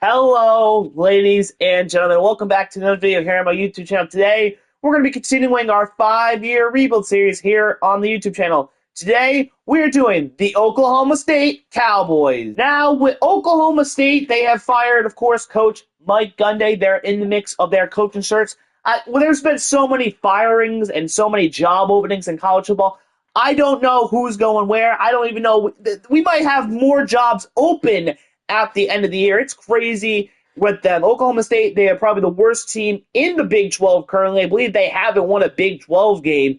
Hello, ladies and gentlemen. Welcome back to another video here on my YouTube channel. Today, we're going to be continuing our 5-year rebuild series here on the YouTube channel. Today, we're doing the Oklahoma State Cowboys. Now, with Oklahoma State, they have fired, of course, Coach Mike Gundy. They're in the mix of their coaching search. There's been so many firings and so many job openings in college football. I don't know who's going where. I don't even know. We might have more jobs open at the end of the year. It's crazy with them. Oklahoma State, they are probably the worst team in the Big 12 currently. I believe they haven't won a Big 12 game.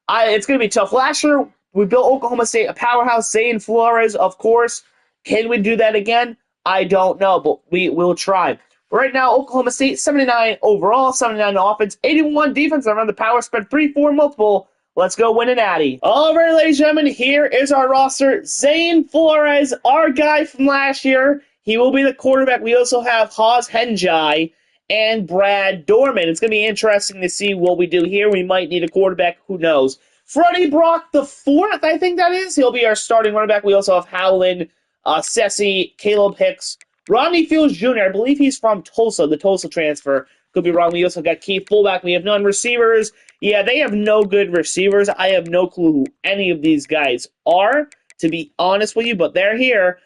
It's going to be tough. Last year, we built Oklahoma State a powerhouse. Zane Flores, of course. Can we do that again? I don't know, but we will try. Right now, Oklahoma State, 79 overall, 79 offense, 81 defense. Around the power spread, 3-4 multiple. Let's go win an Addy. All right, ladies and gentlemen, here is our roster. Zane Flores, our guy from last year. He will be the quarterback. We also have Haas Henjai and Brad Dorman. It's going to be interesting to see what we do here. We might need a quarterback. Who knows? Freddie Brock the fourth, I think that is. He'll be our starting running back. We also have Howland, Sessi, Caleb Hicks, Rodney Fields Jr. I believe he's from Tulsa, the Tulsa transfer. Could be wrong. We also got Keith fullback. We have none receivers. Yeah, they have no good receivers. I have no clue who any of these guys are, to be honest with you, but they're here.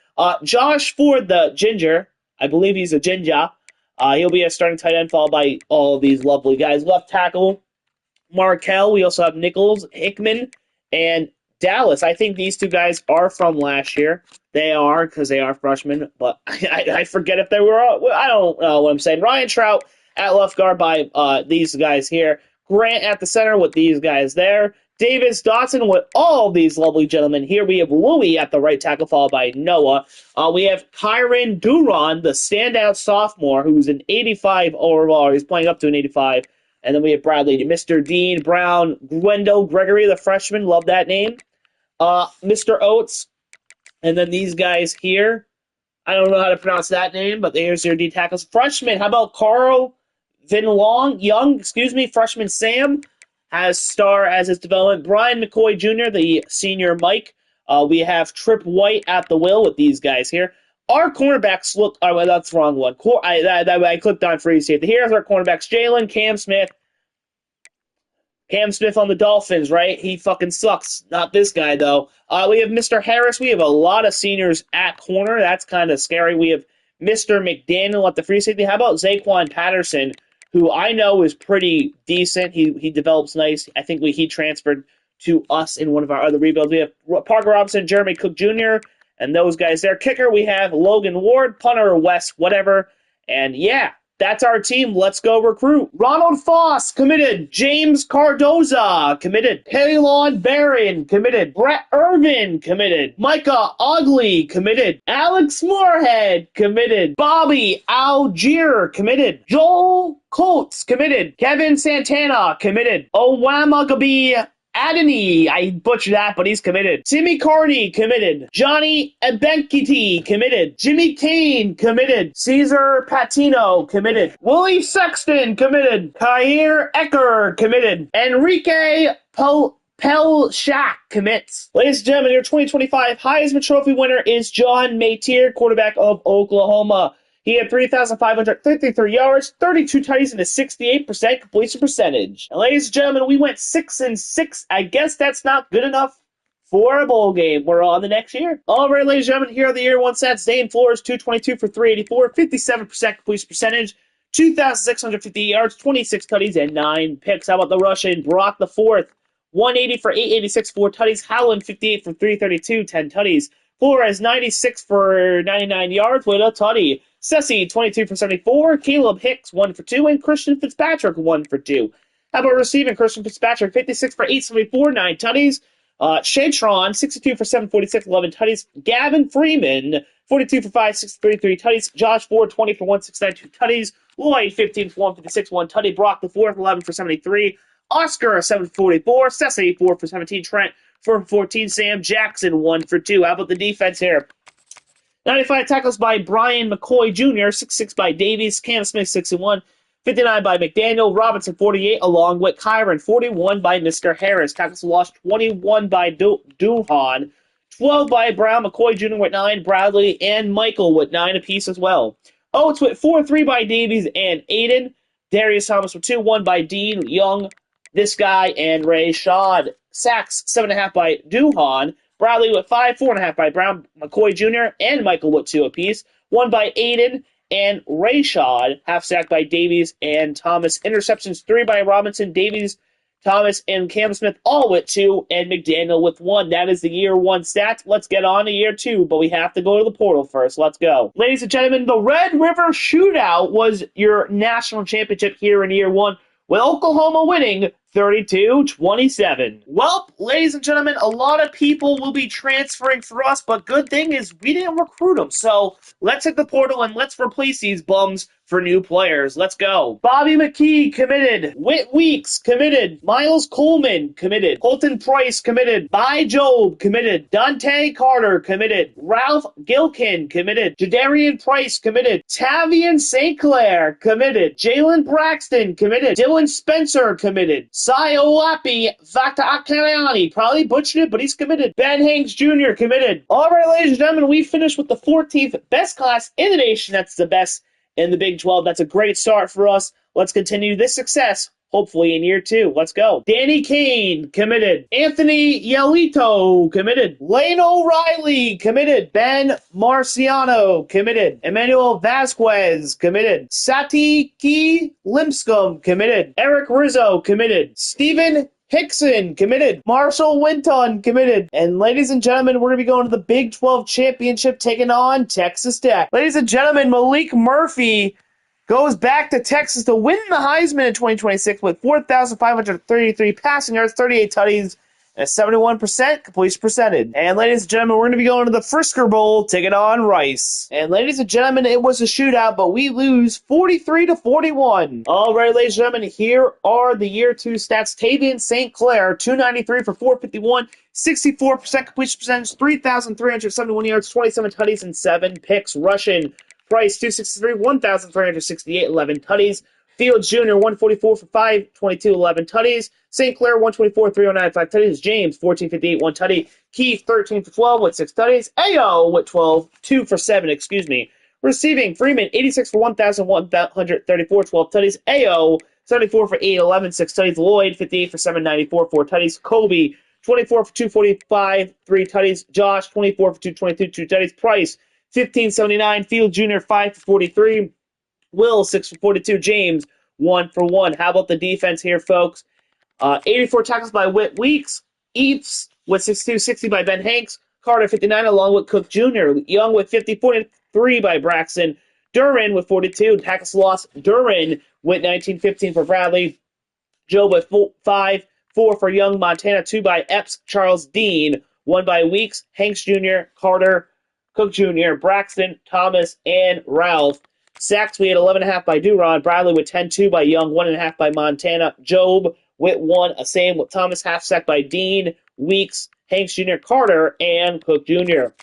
Josh Ford, the ginger. I believe he's a ginger. He'll be a starting tight end, followed by all of these lovely guys. Left tackle, Markel. We also have Nichols, Hickman, and Dallas. I think these two guys are from last year. They are, because they are freshmen, but I forget if they were. I don't know what I'm saying. Ryan Trout at left guard by these guys here. Grant at the center with these guys there. Davis Dotson with all of these lovely gentlemen here. We have Louie at the right tackle, followed by Noah. We have Kyron Duran, the standout sophomore, who's an 85 overall. He's playing up to an 85. And then we have Bradley, Mr. Dean Brown, Gwendol Gregory, the freshman. Love that name. Mr. Oates. And then these guys here. I don't know how to pronounce that name, but here's your D tackles. Freshman, how about Carl Young, freshman Sam has star as his development. Brian McCoy Jr., the senior Mike. We have Trip White at the wheel with these guys here. Our cornerbacks look, well, that's the wrong one. I clicked on free safety. Here's our cornerbacks. Jalen, Cam Smith. Cam Smith on the Dolphins, right? He fucking sucks. Not this guy, though. We have Mr. Harris. We have a lot of seniors at corner. That's kind of scary. We have Mr. McDaniel at the free safety. How about Zaquan Patterson, who I know is pretty decent. He develops nice. I think he transferred to us in one of our other rebuilds. We have Parker Robinson, Jeremy Cook Jr., and those guys there. Kicker, we have Logan Ward, punter, Wes, whatever. And yeah, that's our team. Let's go recruit. Ronald Foss, committed. James Cardoza, committed. Halon Barron, committed. Brett Irvin, committed. Micah Ogley, committed. Alex Moorhead, committed. Bobby Algier, committed. Joel Colts, committed. Kevin Santana, committed. Owamagabe Adeni, I butchered that, but he's committed. Timmy Carney, committed. Johnny Ebenkiti, committed. Jimmy Kane, committed. Caesar Patino, committed. Willie Sexton, committed. Kair Ecker, committed. Enrique Pelshak commits. Ladies and gentlemen, your 2025 Heisman Trophy winner is John Matier, quarterback of Oklahoma. He had 3,553 yards, 32 tutties, and a 68% completion percentage. And ladies and gentlemen, we went 6-6. I guess that's not good enough for a bowl game. We're on the next year. All right, ladies and gentlemen, here are the year one stats. Zane Flores, 222 for 384, 57% completion percentage, 2,650 yards, 26 tutties, and 9 picks. How about the Russian Brock the fourth? 180 for 886, 4 tutties. Howland, 58 for 332, 10 tutties. Flores, 96 for 99 yards with a tutty. Sessi, 22 for 74. Caleb Hicks, 1 for 2. And Christian Fitzpatrick, 1 for 2. How about receiving? Christian Fitzpatrick, 56 for 874, 9 tutties. Shatron, 62 for 746, 11 tutties. Gavin Freeman, 42 for 563, 3 tutties. Josh Ford, 20 for 169, 2 tutties. Lloyd, 15 for 156, 1 tutty. Brock the fourth, 11 for 73. Oscar, 7 for 44. Sessi, 4 for 17. Trent, 4 for 14. Sam Jackson, 1 for 2. How about the defense here? 95 tackles by Brian McCoy Jr., 66 by Davies, Cam Smith, 61, 59 by McDaniel, Robinson, 48, along with Kyron, 41 by Mr. Harris. Tackles lost, 21 by Duhan, 12 by Brown, McCoy Jr. with 9, Bradley, and Michael with 9 apiece as well. Oates with 4-3 by Davies and Aiden. Darius Thomas with 2-1 by Dean, Young, this guy, and Ray Shaw. Sacks 7.5 by Duhan. Bradley with 5, 4.5 by Brown, McCoy Jr., and Michael with 2 apiece. 1 by Aiden and Rayshad, half sack by Davies and Thomas. Interceptions 3 by Robinson, Davies, Thomas, and Cam Smith all with 2, and McDaniel with 1. That is the year 1 stats. Let's get on to year 2, but we have to go to the portal first. Let's go. Ladies and gentlemen, the Red River Shootout was your national championship here in year 1, with Oklahoma winning 32-27. Well, ladies and gentlemen, a lot of people will be transferring for us, but good thing is we didn't recruit them. So let's hit the portal and let's replace these bums for new players. Let's go. Bobby McKee committed. Whit Weeks committed. Miles Coleman committed. Colton Price committed. By Job committed. Dante Carter committed. Ralph Gilkin committed. Jadarian Price committed. Tavian St. Clair committed. Jalen Braxton committed. Dylan Spencer committed. Sayolapi Vaktaakariani, probably butchered it, but he's committed. Ben Hanks Jr. committed. All right, ladies and gentlemen, we finished with the 14th best class in the nation. That's the best in the Big 12. That's a great start for us. Let's continue this success, hopefully in year 2. Let's go. Danny Kane, committed. Anthony Yelito, committed. Lane O'Reilly, committed. Ben Marciano, committed. Emmanuel Vasquez, committed. Satiki Limscomb, committed. Eric Rizzo, committed. Stephen Hickson, committed. Marshall Winton, committed. And ladies and gentlemen, we're going to be going to the Big 12 Championship taking on Texas Tech. Ladies and gentlemen, Malik Murphy goes back to Texas to win the Heisman in 2026 with 4,533 passing yards, 38 tutties, and a 71% completion percentage. And ladies and gentlemen, we're going to be going to the Frisker Bowl, taking on Rice. And ladies and gentlemen, it was a shootout, but we lose 43-41. All right, ladies and gentlemen, here are the year 2 stats. Tavian St. Clair, 293 for 451, 64% completion percentage, 3,371 yards, 27 tutties, and 7 picks. Rushing Price, 263, 1,368, 11 tutties. Fields Jr., 144 for 522, 11 tutties. St. Clair, 124, 309, 5 tutties. James, 1458, 1 tutty. Keith, 13 for 12 with 6 tutties. Ayo with 12, 2 for 7, Receiving, Freeman, 86 for 1,134, 12 tutties. Ayo, 74 for 8, 11, 6 tutties. Lloyd, 58 for 794, 4 tutties. Kobe, 24 for 245, 3 tutties. Josh, 24 for 222, 2 tutties. Price, 1579. Field Jr., 5 for 43. Will, 6 for 42. James, 1 for 1. How about the defense here, folks? 84 tackles by Whit Weeks. Eaps with 62, 60 by Ben Hanks. Carter, 59, along with Cook Jr. Young with 50, 43 by Braxton. Duran with 42. Tackles lost. Duran with 19, 15 for Bradley. Joe with 5, 4 for Young. Montana, 2 by Epps. Charles Dean, 1 by Weeks. Hanks Jr., Carter, Cook Jr., Braxton, Thomas, and Ralph. Sacks, we had 11.5 by Duran. Bradley with 10-2 by Young, 1.5 by Montana. Job with 1, a same with Thomas, half sack by Dean, Weeks, Hanks Jr., Carter, and Cook Jr.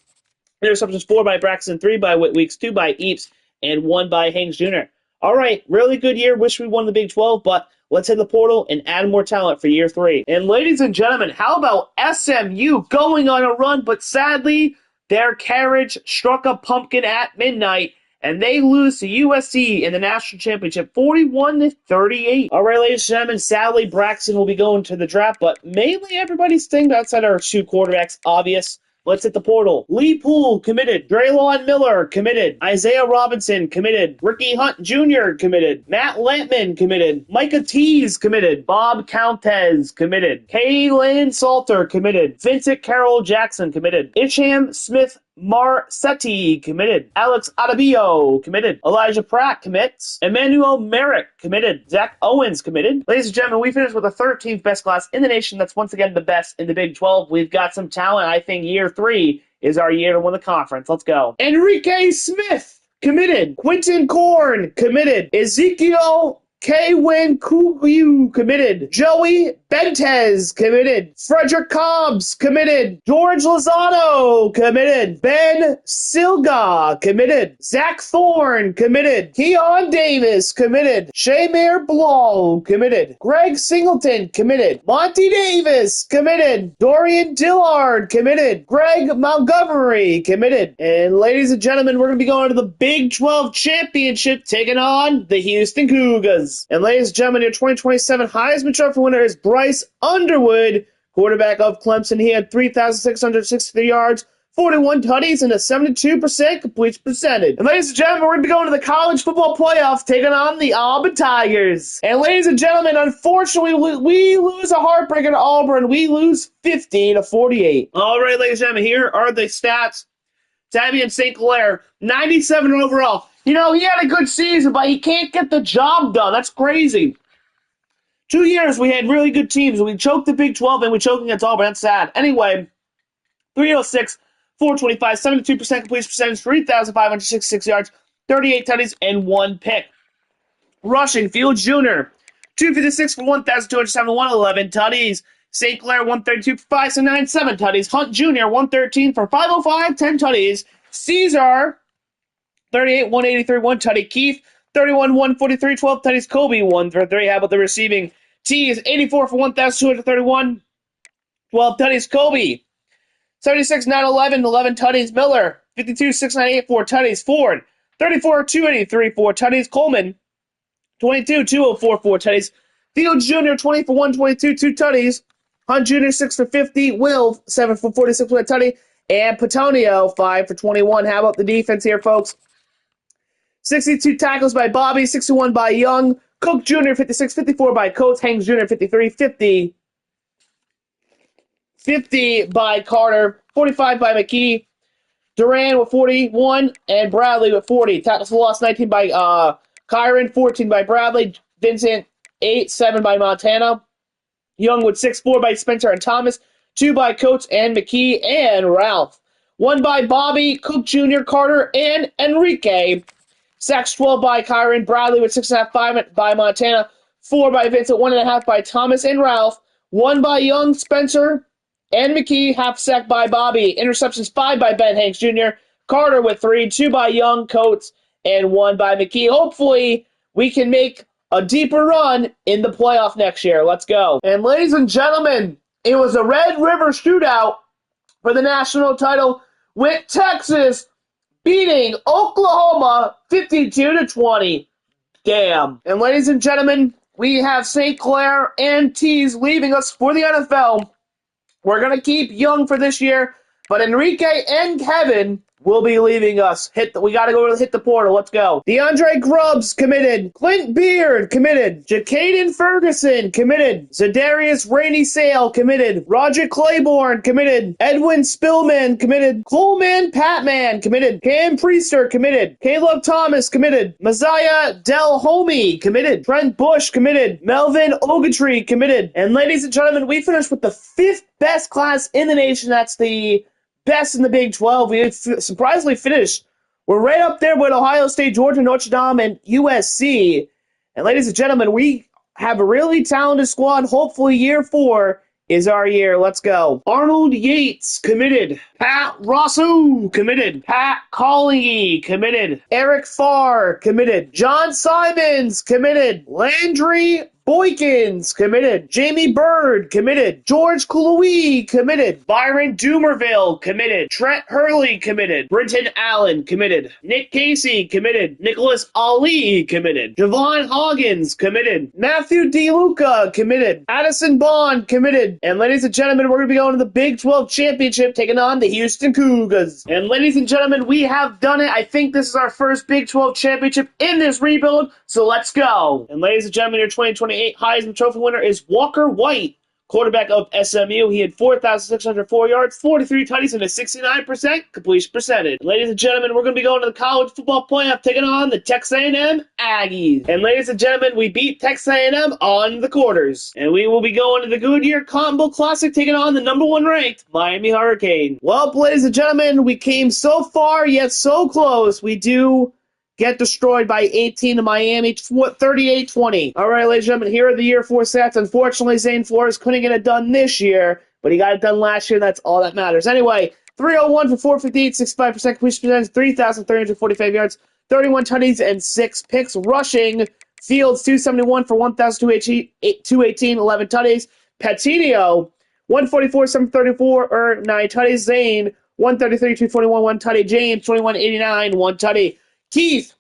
Interceptions 4 by Braxton, 3 by Whit Weeks, 2 by Eaps, and 1 by Hanks Jr. All right, really good year. Wish we won the Big 12, but let's hit the portal and add more talent for year 3. And ladies and gentlemen, how about SMU going on a run, but sadly, their carriage struck a pumpkin at midnight, and they lose to USC in the national championship, 41-38. All right, ladies and gentlemen, sadly, Braxton will be going to the draft, but mainly everybody's staying outside our 2 quarterbacks, obvious. Let's hit the portal. Lee Poole, committed. Draylon Miller, committed. Isaiah Robinson, committed. Ricky Hunt Jr., committed. Matt Lampman, committed. Micah Tees, committed. Bob Countez, committed. Kaylin Salter, committed. Vincent Carroll Jackson, committed. Isham Smith Marsetti, committed. Alex Adabio, committed. Elijah Pratt, commits. Emmanuel Merrick, committed. Zach Owens, committed. Ladies and gentlemen, we finished with the 13th best class in the nation. That's once again the best in the Big 12. We've got some talent. I think year 3 is our year to win the conference. Let's go. Enrique Smith, committed. Quinton Korn, committed. Ezekiel Kwin Kuyu, committed. Joey Bentez, committed. Frederick Cobbs, committed. George Lozano, committed. Ben Silga, committed. Zach Thorne, committed. Keon Davis, committed. Shamir Blau, committed. Greg Singleton, committed. Monty Davis, committed. Dorian Dillard, committed. Greg Montgomery, committed. And ladies and gentlemen, we're going to be going to the Big 12 Championship, taking on the Houston Cougars. And ladies and gentlemen, your 2027 Heisman Trophy winner is Bryce Underwood, quarterback of Clemson. He had 3,663 yards, 41 tutties, and a 72% completion percentage. And ladies and gentlemen, we're going to be going to the college football playoff, taking on the Auburn Tigers. And ladies and gentlemen, unfortunately, we lose a heartbreaker to Auburn. We lose 50-48. All right, ladies and gentlemen, here are the stats. Tavian St. Clair, 97 overall. You know, he had a good season, but he can't get the job done. That's crazy. 2 years, we had really good teams. We choked the Big 12, and we choked against Auburn. That's sad. Anyway, 306, 425, 72% completion percentage, 3,566 yards, 38 tutties, and 1 pick. Rushing, Fields Jr., 256 for 1,271, 11 tutties. St. Clair, 132 for 509, 7 tutties. Hunt Jr., 113 for 505, 10 tutties. Caesar, 38, 183, 1 tutty. Keith, 31, 143, 12 tutties. Kobe, 1 for 3. How about the receiving? T is 84 for 1,231, 12 tutties. Kobe, 76, 911, 11 tutties. Miller, 52, 698, 4 tutties. Ford, 34, 283, 4 tutties. Coleman, 22, 204, 4 tutties. Fields Jr., 20 for 122, 2 tutties. Hunt Jr., 6 for 50. Will, 7 for 46 with a tutty. And Petonio, 5 for 21. How about the defense here, folks? 62 tackles by Bobby, 61 by Young. Cook Jr., 56, 54 by Coates. Hanks Jr., 53, 50. 50 by Carter, 45 by McKee. Duran with 41, and Bradley with 40. Tackles for loss, 19 by Kyron, 14 by Bradley. Vincent, 8, 7 by Montana. Young with 6-4 by Spencer and Thomas. 2 by Coates and McKee and Ralph. 1 by Bobby, Cook Jr., Carter, and Enrique. Sacks 12 by Kyron. Bradley with 6.5, 5 by Montana. 4 by Vincent, 1.5 by Thomas and Ralph. 1 by Young, Spencer, and McKee. Half sack by Bobby. Interceptions 5 by Ben Hanks Jr. Carter with 3. 2 by Young, Coates, and 1 by McKee. Hopefully, we can make a deeper run in the playoff next year. Let's go. And ladies and gentlemen, it was a Red River shootout for the national title, with Texas beating Oklahoma 52-20. Damn. And ladies and gentlemen, we have St. Clair and Tees leaving us for the NFL. We're going to keep Young for this year, but Enrique and Kevin will be leaving us. We got to go hit the portal. Let's go. DeAndre Grubbs, committed. Clint Beard, committed. Jacaden Ferguson, committed. Zadarius Rainey Sale, committed. Roger Claiborne, committed. Edwin Spillman, committed. Coleman Patman, committed. Cam Priester, committed. Caleb Thomas, committed. Messiah Del Homey, committed. Trent Bush, committed. Melvin Ogletree, committed. And ladies and gentlemen, we finished with the 5th best class in the nation. That's the best in the Big 12. We surprisingly finished. We're right up there with Ohio State, Georgia, Notre Dame, and USC. And ladies and gentlemen, we have a really talented squad. Hopefully year 4 is our year. Let's go. Arnold Yates, committed. Pat Rosso, committed. Pat Collingy, committed. Eric Farr, committed. John Simons, committed. Landry Boykins, committed. Jamie Bird, committed. George Coulouy, committed. Byron Dumerville, committed. Trent Hurley, committed. Brenton Allen, committed. Nick Casey, committed. Nicholas Ali, committed. Javon Hoggins, committed. Matthew DeLuca, committed. Addison Bond, committed. And ladies and gentlemen, we're going to be going to the Big 12 Championship, taking on the Houston Cougars. And ladies and gentlemen, we have done it. I think this is our first Big 12 Championship in this rebuild, so let's go. And ladies and gentlemen, your 2028 Heisman Trophy winner is Walker White, quarterback of SMU. He had 4,604 yards, 43 tutties, and a 69% completion percentage. And ladies and gentlemen, we're going to be going to the college football playoff, taking on the Texas A&M Aggies. And ladies and gentlemen, we beat Texas A&M on the quarters. And we will be going to the Goodyear Cotton Bowl Classic, taking on the #1 ranked Miami Hurricane. Well, ladies and gentlemen, we came so far, yet so close. We do get destroyed by 18 to Miami, 38-20. All right, ladies and gentlemen, here are the year 4 stats. Unfortunately, Zane Flores couldn't get it done this year, but he got it done last year. That's all that matters. Anyway, 301 for 458, 65% completion percentage, 3,345 yards, 31 tutties, and 6 picks. Rushing, Fields 271 for 1,218, 11 tutties. Patino 144, 734, or 9 tutties. Zane 133, 241, 1 tutty. James 2189, 1 tutty. Keith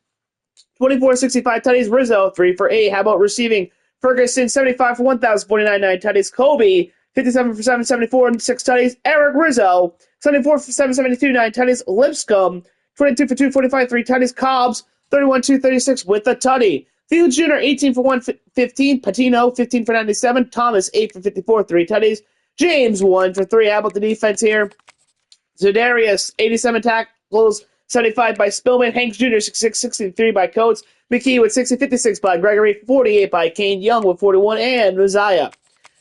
24, 65 tutties. Rizzo 3 for 8. How about receiving? Ferguson 75 for 1,049, 9 tutties. Kobe 57 for 774 and 6 tutties. Eric Rizzo 74 for 772, 9 tutties. Lipscomb 22 for 245, 3 tutties. Cobbs 31, 236 with a tutty. Fields Jr. 18 for 115. Patino 15 for 97. Thomas 8 for 54, 3 tutties. James 1 for 3. How about the defense here? Zedarius 87 tackles, 75 by Spillman. Hanks Jr. 66, 63 by Coates. McKee with 60, 56 by Gregory. 48 by Kane. Young with 41 and Messiah.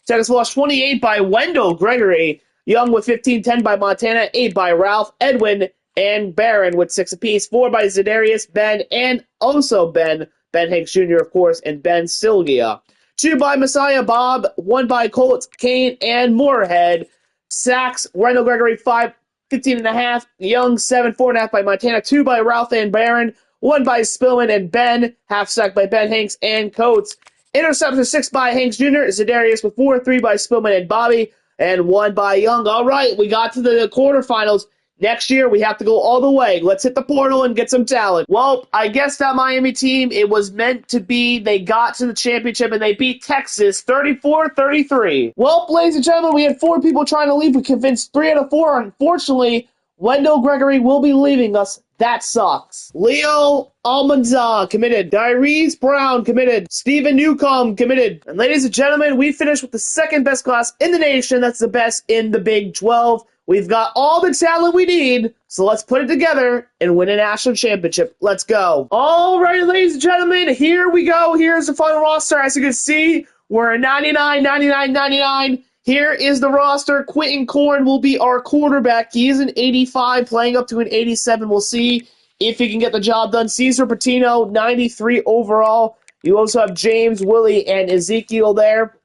Tackles lost 28 by Wendell Gregory. Young with 15, 10 by Montana. 8 by Ralph. Edwin and Barron with 6 apiece. 4 by Zedarius, Ben, and also Ben Hanks Jr., of course, and Ben Sylvia. 2 by Messiah Bob, 1 by Colts, Kane, and Moorhead. Sacks, Wendell Gregory, 5, 15.5. Young, 7, 4.5 by Montana. 2 by Ralph and Barron. 1 by Spillman and Ben. Half sack by Ben Hanks and Coates. Interceptions, 6 by Hanks Jr. Zedarius with 4, 3 by Spillman and Bobby, and 1 by Young. All right, we got to the quarterfinals. Next year, we have to go all the way. Let's hit the portal and get some talent. Well, I guess that Miami team, it was meant to be. They got to the championship, and they beat Texas 34-33. Well, ladies and gentlemen, we had 4 people trying to leave. We convinced 3 out of 4. Unfortunately, Wendell Gregory will be leaving us. That sucks. Leo Almanza committed. Dyrese Brown committed. Stephen Newcomb committed. And ladies and gentlemen, we finished with the 2nd best class in the nation. That's the best in the Big 12. We've got all the talent we need, so let's put it together and win a national championship. Let's go. All right, ladies and gentlemen, here we go. Here's the final roster. As you can see, we're a 99, 99, 99. Here is the roster. Quentin Corn will be our quarterback. He is an 85, playing up to an 87. We'll see if he can get the job done. Cesar Patino, 93 overall. You also have James, Willie, and Ezekiel there.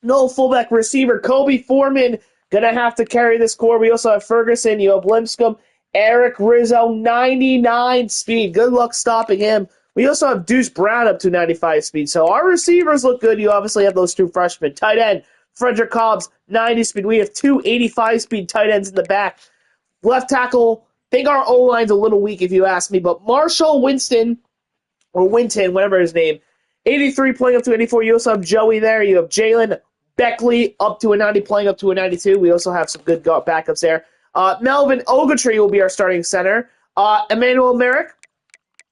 No fullback receiver. Kobe Foreman gonna have to carry this core. We also have Ferguson. You have Lipscomb. Eric Rizzo, 99 speed. Good luck stopping him. We also have Deuce Brown up to 95 speed. So our receivers look good. You obviously have those 2 freshmen. Tight end, Frederick Cobbs, 90 speed. We have 2 85 speed tight ends in the back. Left tackle, I think our O-line's a little weak if you ask me, but Marshall Winston, or Winton, whatever his name, 83 playing up to 84. You also have Joey there. You have Jalen Beckley up to a 90, playing up to a 92. We also have some good backups there. Melvin Ogletree will be our starting center. Emmanuel Merrick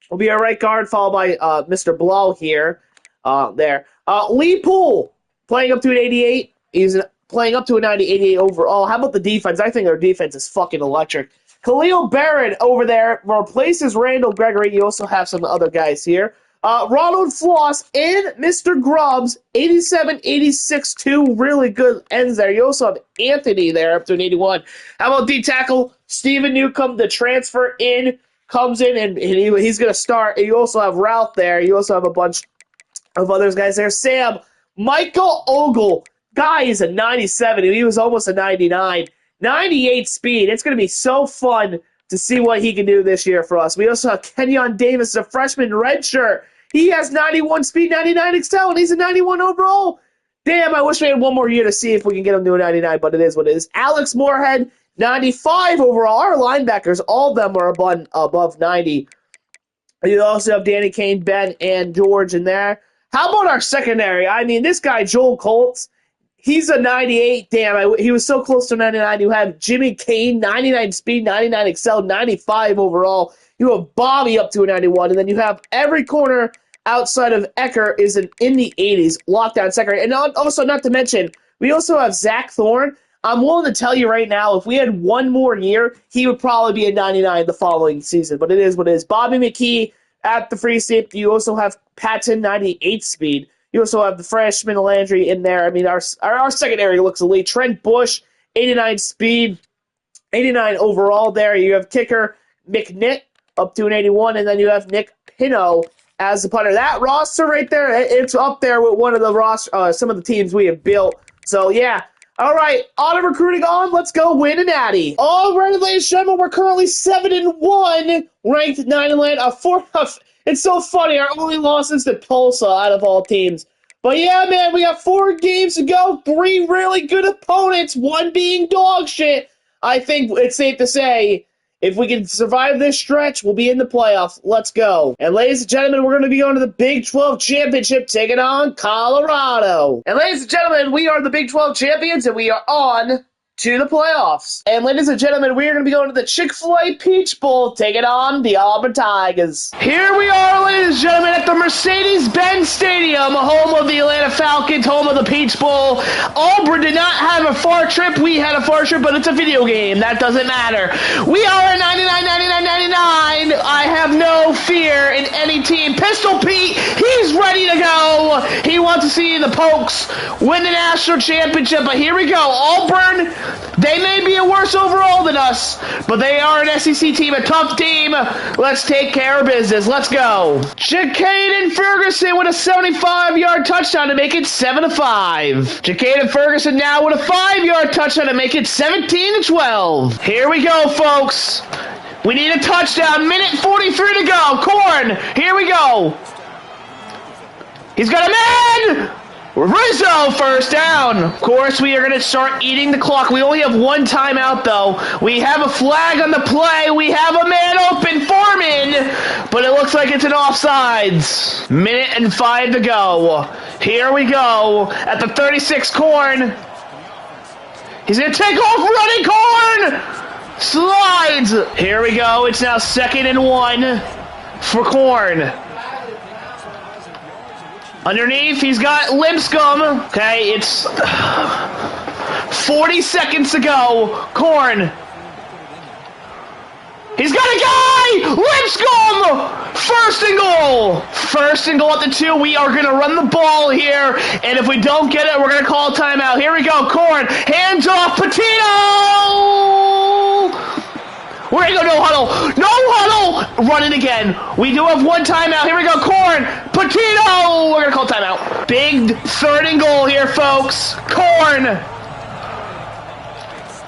will be our right guard, followed by Mr. Blau here. There. Lee Poole, playing up to an 88. He's playing up to a 90, 88 overall. How about the defense? I think our defense is fucking electric. Khalil Barron over there replaces Randall Gregory. You also have some other guys here. Ronald Floss and Mr. Grubbs, 87, 86, 2 really good ends there. You also have Anthony there up to an 81. How about D-tackle? Stephen Newcomb, the transfer in, comes in, and he's going to start. And you also have Ralph there. You also have a bunch of other guys there. Sam, Michael Ogle, guy is a 97. He was almost a 99. 98 speed. It's going to be so fun to see what he can do this year for us. We also have Kenyon Davis, a freshman redshirt. He has 91 speed, 99 excel, and he's a 91 overall. Damn, I wish we had one more year to see if we can get him to a 99, but it is what it is. Alex Moorhead, 95 overall. Our linebackers, all of them are above 90. You also have Danny Kane, Ben, and George in there. How about our secondary? I mean, this guy, Joel Colts, he's a 98. Damn, he was so close to 99. You have Jimmy Kane, 99 speed, 99 excel, 95 overall. You have Bobby up to a 91, and then you have every corner outside of Ecker is in the 80s, lockdown secondary. And also, not to mention, we also have Zach Thorne. I'm willing to tell you right now, if we had one more year, he would probably be a 99 the following season. But it is what it is. Bobby McKee at the free safety. You also have Patton, 98 speed. You also have the freshman Landry in there. I mean, our secondary looks elite. Trent Bush, 89 speed, 89 overall there. You have kicker McNitt up to an 81, and then you have Nick Pino as the punter. That roster right there, it's up there with one of the some of the teams we have built. So, yeah. All right, on to recruiting on. Let's go win a natty. All right, ladies and gentlemen, we're currently 7-1, ranked 9 in land. It's so funny. Our only loss is to Tulsa out of all teams. But yeah, man, we got 4 games to go. 3 really good opponents, 1 being dog shit. I think it's safe to say, if we can survive this stretch, we'll be in the playoffs. Let's go. And ladies and gentlemen, we're going to be going to the Big 12 Championship, taking on Colorado. And ladies and gentlemen, we are the Big 12 champions, and we are on to the playoffs. And ladies and gentlemen, we are going to be going to the Chick-fil-A Peach Bowl, taking on the Auburn Tigers. Here we are, ladies and gentlemen, at the Mercedes-Benz Stadium, home of the Atlanta Falcons, home of the Peach Bowl. Auburn did not have a far trip. We had a far trip, but it's a video game. That doesn't matter. We are at 99, 99, 99. I have no fear in any team. Pistol Pete, he's ready to go. He wants to see the Pokes win the national championship, but here we go. Auburn, they may be a worse overall than us, but they are an SEC team, a tough team. Let's take care of business. Let's go. Ja'Caden Ferguson with a 75-yard touchdown to make it 7-5. Ja'Caden Ferguson now with a 5-yard touchdown to make it 17-12. Here we go, folks. We need a touchdown. Minute 43 to go. Corn, here we go. He's got a man. Rizzo, first down. Of course, we are going to start eating the clock. We only have 1 timeout, though. We have a flag on the play. We have a man open, Foreman, but it looks like it's an offsides. Minute and 5 to go. Here we go at the 36, Corn. He's going to take off running, Corn. Slides. Here we go. It's now 2nd and 1 for Corn. Underneath, he's got Lipscomb. Okay, it's 40 seconds to go. Corn. He's got a guy! Lipscomb! First and goal! First and goal at the 2. We are going to run the ball here, and if we don't get it, we're going to call a timeout. Here we go. Corn. Hands off. Patino! We're going to go no huddle. No huddle! Run it again. We do have 1 timeout. Here we go. Corn. Patino! We're going to call timeout. Big 3rd and goal here, folks. Corn.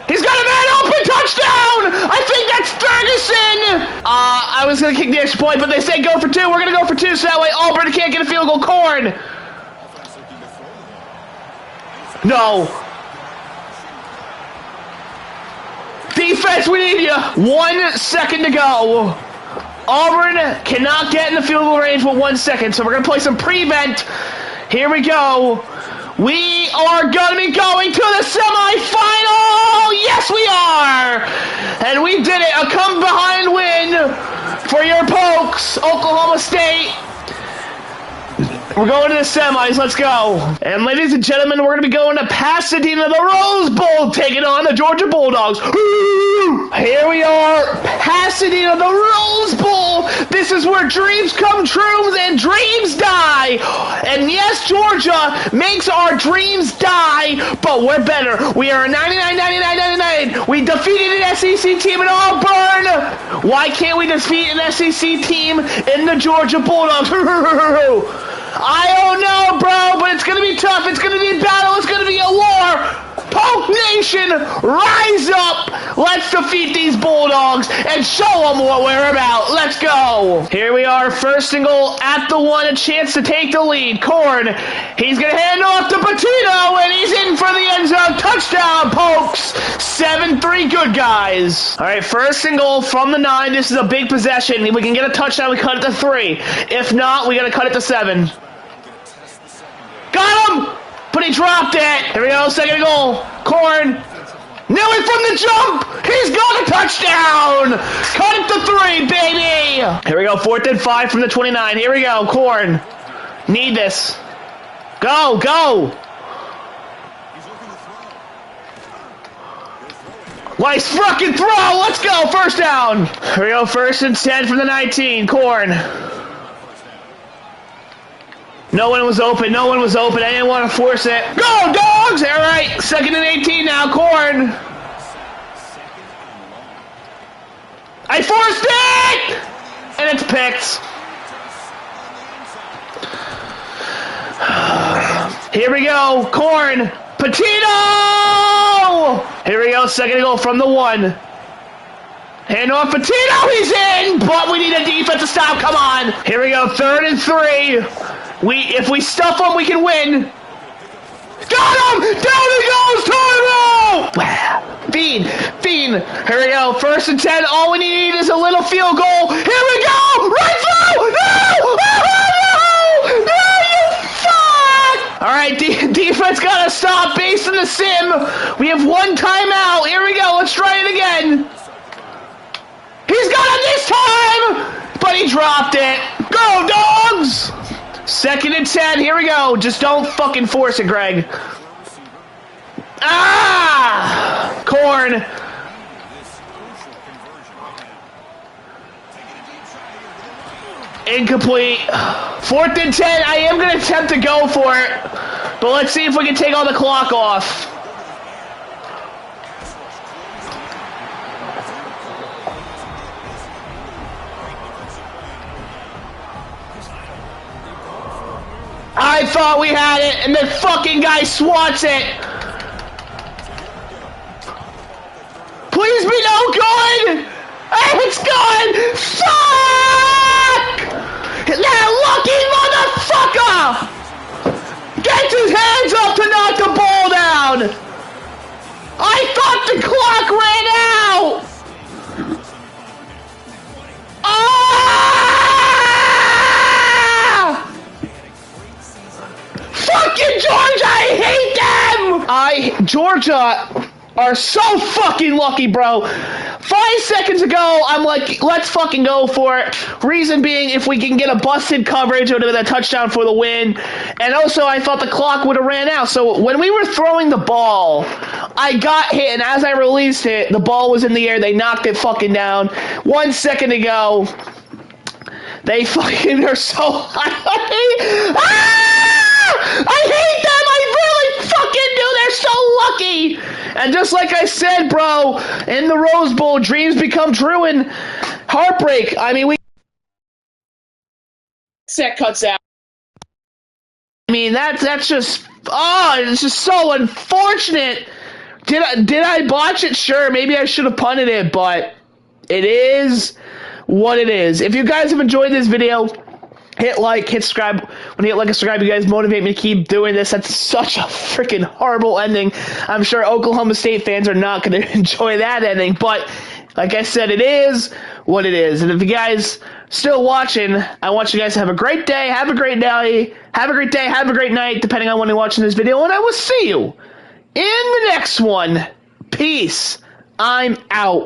He's got a man open, touchdown! I think that's Ferguson! I was going to kick the extra point, but they say go for 2. We're going to go for 2, so that way Auburn can't get a field goal. Corn. No. Defense, we need you. 1 second to go. Auburn cannot get in the field goal range with 1 second, so we're going to play some prevent. Here we go. We are going to be going to the semifinal. Yes, we are. And we did it. A come-behind win for your Pokes, Oklahoma State. We're going to the semis. Let's go. And ladies and gentlemen, we're going to be going to Pasadena, the Rose Bowl, taking on the Georgia Bulldogs. Here we are, Pasadena, the Rose Bowl. This is where dreams come true and dreams die. And yes, Georgia makes our dreams die, but we're better. We are 99, 99, 99. We defeated an SEC team in Auburn. Why can't we defeat an SEC team in the Georgia Bulldogs? I don't know, bro, but it's going to be tough. It's going to be a battle. It's going to be a war. Poke Nation, rise up. Let's defeat these Bulldogs and show them what we're about. Let's go. Here we are, 1st and goal at the 1, a chance to take the lead. Corn, he's going to hand off to Patino, and he's in for the end zone. Touchdown, Pokes. 7-3, good guys. All right, 1st and goal from the 9. This is a big possession. If we can get a touchdown, we cut it to 3. If not, we got to cut it to 7. Got him! But he dropped it. Here we go, 2nd goal. Corn. Nearly from the jump. He's got a touchdown. Cut it to 3, baby. Here we go, 4th and 5 from the 29. Here we go, Corn. Need this. Go, go. Nice fucking throw. Let's go, 1st down. Here we go, 1st and 10 from the 19. Corn. No one was open. No one was open. I didn't want to force it. Go, Dogs! All right, 2nd and 18 now. Corn. I forced it! And it's picked. Here we go. Corn. Patino! Here we go. Second goal from the 1. Hand off Patino. He's in, but we need a defense to stop. Come on. Here we go. 3rd and 3. If we stuff him, we can win. Got him! Down he goes! Turtle! Fiend! Here we go. 1st and 10. All we need is a little field goal. Here we go! Right through! No! No, you fuck! All right, defense gotta stop based on the sim. We have 1 timeout. Here we go. Let's try it again. He's got it this time! But he dropped it. Go, dogs! 2nd and 10. Here we go. Just don't fucking force it, Greg. Ah! Corn. Incomplete. 4th and 10. I am going to attempt to go for it. But let's see if we can take all the clock off. I thought we had it, and the fucking guy swats it. Please be no good. It's gone. Fuck! That lucky motherfucker! Gets his hands up to knock the ball down. I thought the clock ran out. Fucking Georgia, I hate them! Georgia are so fucking lucky, bro. 5 seconds ago, I'm like, let's fucking go for it. Reason being, if we can get a busted coverage, it would have been a touchdown for the win. And also, I thought the clock would have ran out. So when we were throwing the ball, I got hit, and as I released it, the ball was in the air. They knocked it fucking down. 1 second to go. They fucking are so I hate them! I really fucking do! They're so lucky! And just like I said, bro, in the Rose Bowl, dreams become true and heartbreak. I mean, set cuts out. I mean, that's just, it's just so unfortunate. Did I botch it? Sure, maybe I should have punted it, but it is what it is. If you guys have enjoyed this video, hit like, hit subscribe. When you hit like and subscribe, you guys motivate me to keep doing this. That's such a freaking horrible ending. I'm sure Oklahoma State fans are not going to enjoy that ending. But like I said, it is what it is. And if you guys still watching, I want you guys to have a great day, have a great day, have a great day, have a great night, depending on when you're watching this video. And I will see you in the next one. Peace. I'm out.